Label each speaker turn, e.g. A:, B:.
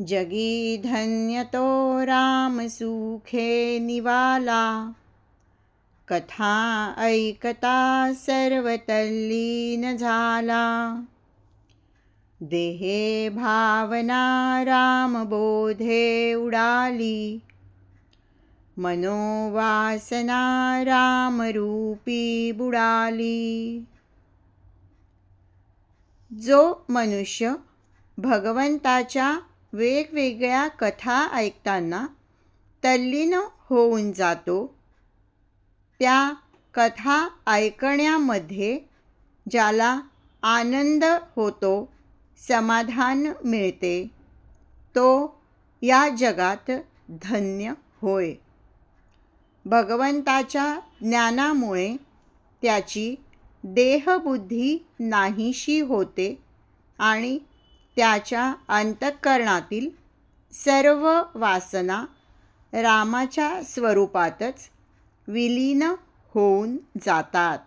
A: जगी धन्य तो राम सुखे निवाला। कथा ऐकता सर्व तल्लीन झाला। देहे भावना राम बोधे उडाली। मनोवासना राम रूपी बुडाली। जो मनुष्य भगवंताच्या वेगवेगळ्या कथा ऐकताना तल्लीन होऊन जातो, त्या कथा ऐकण्यामध्ये ज्याला आनंद होतो, समाधान मिळते, तो या जगात धन्य होय. भगवंताच्या ज्ञानामुळे त्याची देहबुद्धी नाहीशी होते आणि त्याच्या अंतःकरणातील सर्व वासना रामाच्या स्वरूपातच विलीन होऊन जातात.